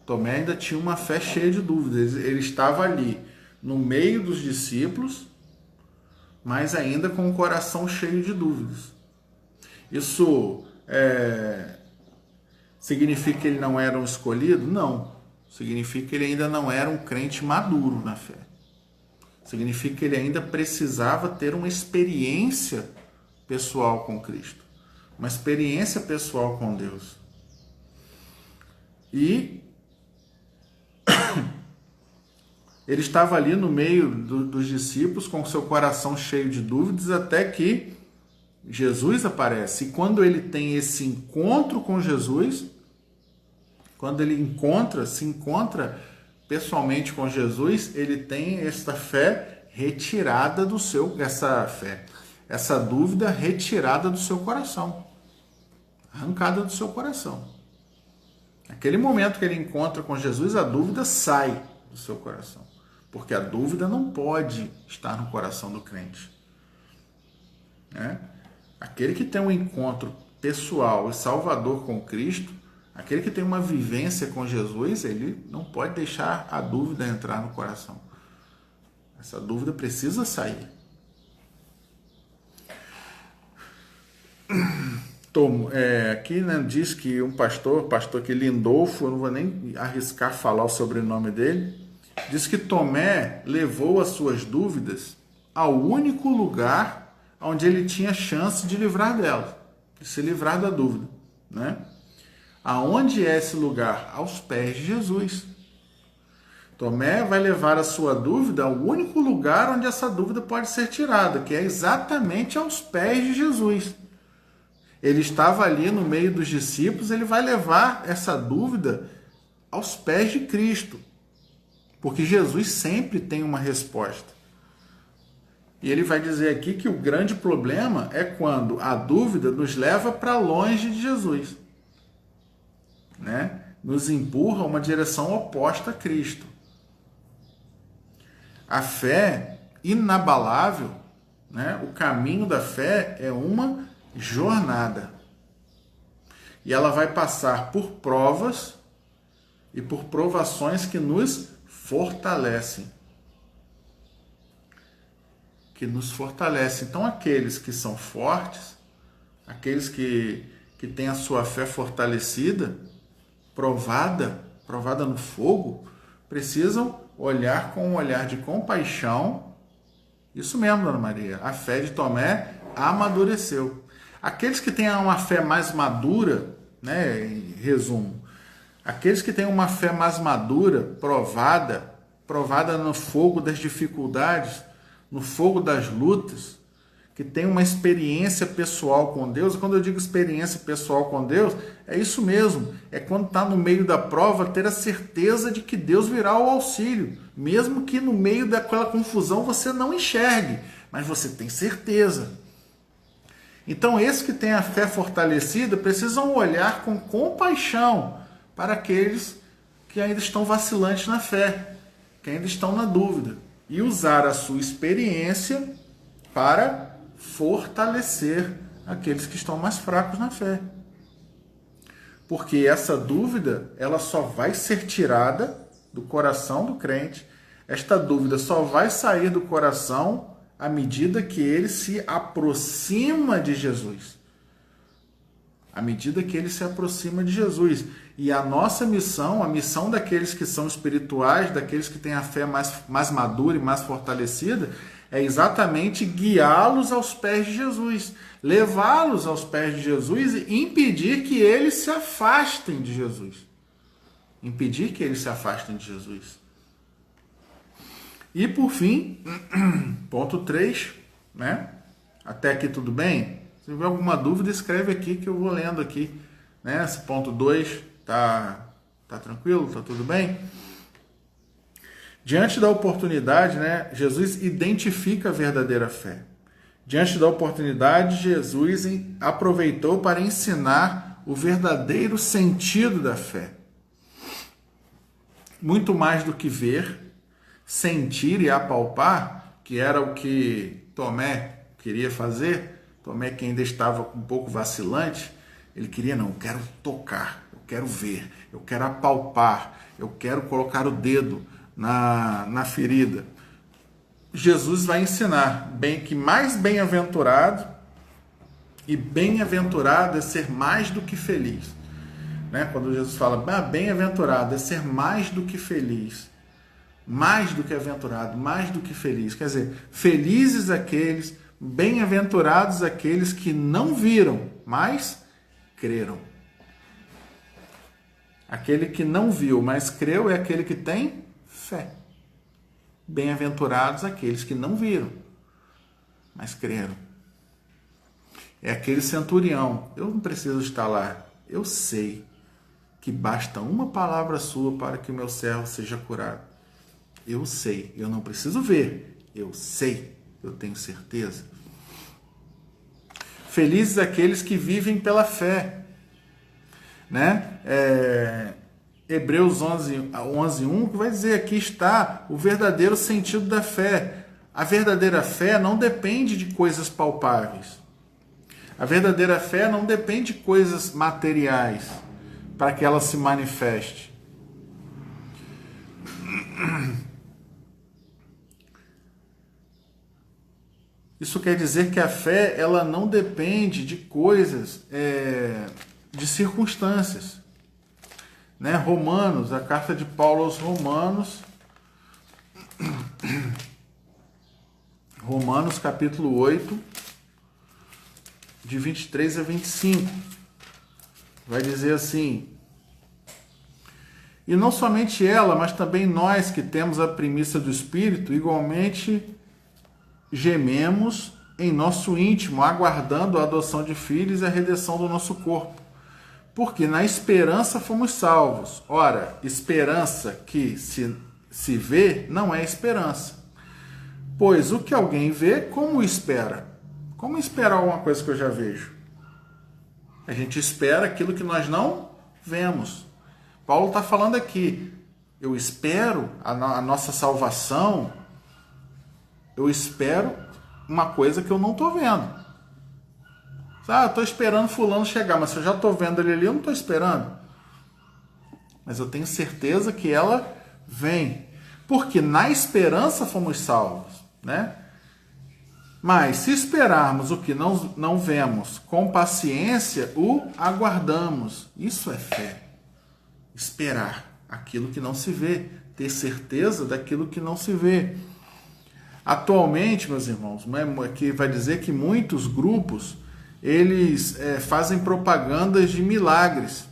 Tomé ainda tinha uma fé cheia de dúvidas. Ele estava ali no meio dos discípulos, mas ainda com o coração cheio de dúvidas. Isso significa que ele não era um escolhido? Não. Significa que ele ainda não era um crente maduro na fé. Significa que ele ainda precisava ter uma experiência pessoal com Cristo. Uma experiência pessoal com Deus. E ele estava ali no meio dos discípulos com seu coração cheio de dúvidas até que Jesus aparece. E quando ele tem esse encontro com Jesus, quando ele se encontra pessoalmente com Jesus, ele tem essa fé retirada do seu, essa dúvida retirada do seu coração, arrancada do seu coração. Naquele momento que ele encontra com Jesus, a dúvida sai do seu coração, porque a dúvida não pode estar no coração do crente. Aquele que tem um encontro pessoal e salvador com Cristo, aquele que tem uma vivência com Jesus, ele não pode deixar a dúvida entrar no coração. Essa dúvida precisa sair. Aqui, né, diz que um pastor que Lindolfo, eu não vou nem arriscar falar o sobrenome dele, diz que Tomé levou as suas dúvidas ao único lugar onde ele tinha chance de livrar dela, de se livrar da dúvida, né? Aonde é esse lugar? Aos pés de Jesus. Tomé vai levar a sua dúvida ao único lugar onde essa dúvida pode ser tirada, que é exatamente aos pés de Jesus. Ele estava ali no meio dos discípulos, ele vai levar essa dúvida aos pés de Cristo, porque Jesus sempre tem uma resposta. E ele vai dizer aqui que o grande problema é quando a dúvida nos leva para longe de Jesus, né? Nos empurra a uma direção oposta a Cristo. A fé inabalável, né? O caminho da fé é uma jornada. E ela vai passar por provas e por provações que nos fortalecem. Que nos fortalecem. Então, aqueles que são fortes, aqueles que têm a sua fé fortalecida, provada no fogo, precisam olhar com um olhar de compaixão. Isso mesmo, Dona Maria. A fé de Tomé amadureceu. Aqueles que têm uma fé mais madura, né, em resumo, aqueles que têm uma fé mais madura, provada no fogo das dificuldades, no fogo das lutas, que tem uma experiência pessoal com Deus. Quando eu digo experiência pessoal com Deus, é isso mesmo. É quando está no meio da prova, ter a certeza de que Deus virá ao auxílio. Mesmo que no meio daquela confusão você não enxergue, mas você tem certeza. Então, esses que têm a fé fortalecida precisam olhar com compaixão para aqueles que ainda estão vacilantes na fé, que ainda estão na dúvida, e usar a sua experiência para fortalecer aqueles que estão mais fracos na fé. Porque essa dúvida, ela só vai ser tirada do coração do crente, esta dúvida só vai sair do coração à medida que ele se aproxima de Jesus. À medida que ele se aproxima de Jesus. E a nossa missão, a missão daqueles que são espirituais, daqueles que têm a fé mais madura e mais fortalecida, é exatamente guiá-los aos pés de Jesus, levá-los aos pés de Jesus e impedir que eles se afastem de Jesus. Impedir que eles se afastem de Jesus. E por fim, ponto 3, né? Até aqui tudo bem? Se tiver alguma dúvida, escreve aqui que eu vou lendo aqui, né? Esse ponto 2, tá tranquilo? Tá tudo bem? Diante da oportunidade, né, Jesus identifica a verdadeira fé. Diante da oportunidade, Jesus aproveitou para ensinar o verdadeiro sentido da fé. Muito mais do que ver, sentir e apalpar, que era o que Tomé queria fazer. Tomé, que ainda estava um pouco vacilante, ele queria, não, eu quero tocar, eu quero ver, eu quero apalpar, eu quero colocar o dedo na ferida. Jesus vai ensinar que mais bem-aventurado, e bem-aventurado é ser mais do que feliz. Né? Quando Jesus fala, bem-aventurado é ser mais do que feliz, mais do que aventurado, mais do que feliz. Quer dizer, felizes aqueles, bem-aventurados aqueles que não viram, mas creram. Aquele que não viu, mas creu é aquele que tem fé. Bem-aventurados aqueles que não viram, mas creram. É aquele centurião. Eu não preciso estar lá. Eu sei que basta uma palavra sua para que o meu servo seja curado. Eu sei. Eu não preciso ver. Eu sei. Eu tenho certeza. Felizes aqueles que vivem pela fé. Né? Hebreus 11:1, que vai dizer, aqui está o verdadeiro sentido da fé. A verdadeira fé não depende de coisas palpáveis. A verdadeira fé não depende de coisas materiais para que ela se manifeste. Isso quer dizer que a fé, ela não depende de coisas, de circunstâncias. Né? Romanos, a carta de Paulo aos Romanos, Romanos capítulo 8, de 23 a 25, vai dizer assim: e não somente ela, mas também nós que temos a primícia do Espírito, igualmente gememos em nosso íntimo, aguardando a adoção de filhos e a redenção do nosso corpo. Porque na esperança fomos salvos. Ora, esperança que se vê não é esperança. Pois o que alguém vê, como espera? Como esperar alguma coisa que eu já vejo? A gente espera aquilo que nós não vemos. Paulo está falando aqui, eu espero a nossa salvação, eu espero uma coisa que eu não estou vendo. Eu estou esperando fulano chegar, mas se eu já estou vendo ele ali, eu não estou esperando. Mas eu tenho certeza que ela vem. Porque na esperança fomos salvos, né? Mas se esperarmos o que não vemos com paciência, o aguardamos. Isso é fé. Esperar aquilo que não se vê. Ter certeza daquilo que não se vê. Atualmente, meus irmãos, que vai dizer que muitos grupos eles fazem propagandas de milagres.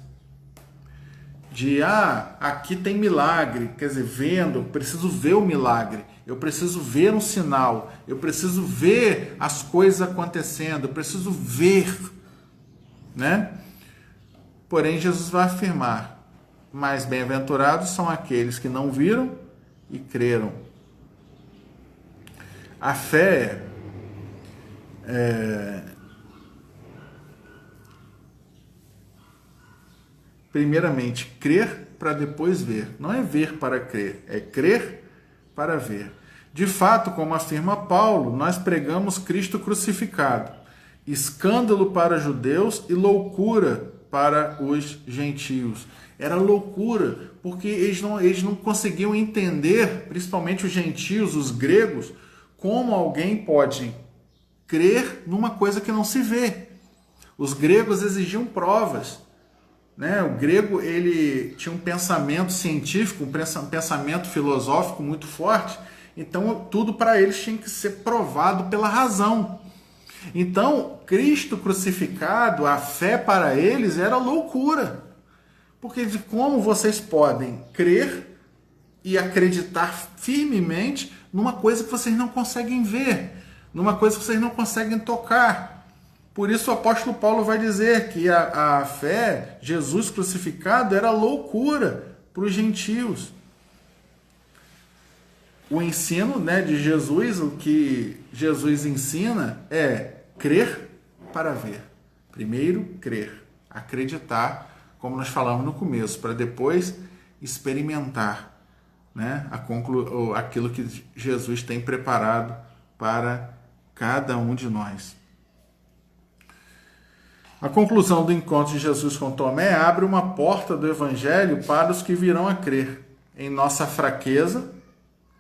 Aqui tem milagre, quer dizer, vendo, eu preciso ver o milagre, eu preciso ver um sinal, eu preciso ver as coisas acontecendo, eu preciso ver, né? Porém, Jesus vai afirmar, mais bem-aventurados são aqueles que não viram e creram. A fé primeiramente, crer para depois ver. Não é ver para crer, é crer para ver. De fato, como afirma Paulo, nós pregamos Cristo crucificado, escândalo para judeus e loucura para os gentios. Era loucura, porque eles não conseguiam entender, principalmente os gentios, os gregos, como alguém pode crer numa coisa que não se vê. Os gregos exigiam provas. Né? O grego ele tinha um pensamento científico, um pensamento filosófico muito forte, então tudo para eles tinha que ser provado pela razão. Então, Cristo crucificado, a fé para eles era loucura. Porque de como vocês podem crer e acreditar firmemente numa coisa que vocês não conseguem ver, numa coisa que vocês não conseguem tocar. Por isso o apóstolo Paulo vai dizer que a fé, Jesus crucificado, era loucura para os gentios. O ensino, né, de Jesus, o que Jesus ensina é crer para ver. Primeiro, crer, acreditar, como nós falamos no começo, para depois experimentar, né, aquilo que Jesus tem preparado para cada um de nós. A conclusão do encontro de Jesus com Tomé abre uma porta do Evangelho para os que virão a crer. Em nossa fraqueza,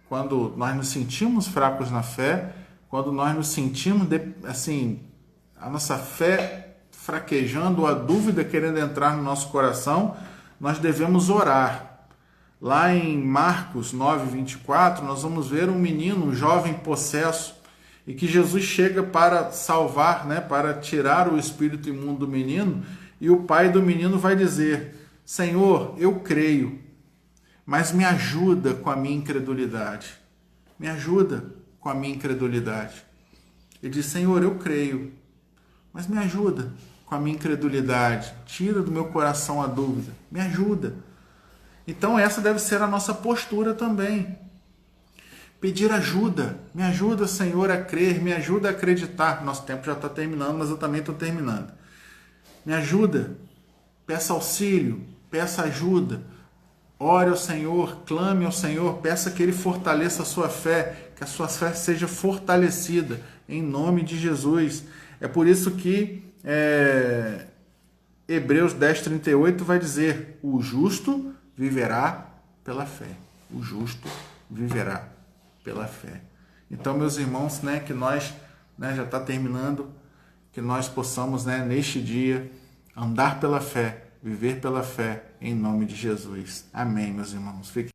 quando nós nos sentimos fracos na fé, quando nós nos sentimos, a nossa fé fraquejando, a dúvida querendo entrar no nosso coração, nós devemos orar. Lá em Marcos 9:24, nós vamos ver um menino, um jovem possesso, e que Jesus chega para salvar, né, para tirar o espírito imundo do menino, e o pai do menino vai dizer: Senhor, eu creio, mas me ajuda com a minha incredulidade. Me ajuda com a minha incredulidade. Ele diz: Senhor, eu creio, mas me ajuda com a minha incredulidade. Tira do meu coração a dúvida. Me ajuda. Então essa deve ser a nossa postura também. Pedir ajuda. Me ajuda, Senhor, a crer. Me ajuda a acreditar. Nosso tempo já está terminando, mas eu também estou terminando. Me ajuda. Peça auxílio. Peça ajuda. Ore ao Senhor. Clame ao Senhor. Peça que Ele fortaleça a sua fé. Que a sua fé seja fortalecida. Em nome de Jesus. É por isso que Hebreus 10:38 vai dizer: o justo viverá pela fé. O justo viverá pela fé. Então, meus irmãos, né, que nós, né, já está terminando, que nós possamos, né, neste dia andar pela fé, viver pela fé, em nome de Jesus. Amém, meus irmãos. Fiquem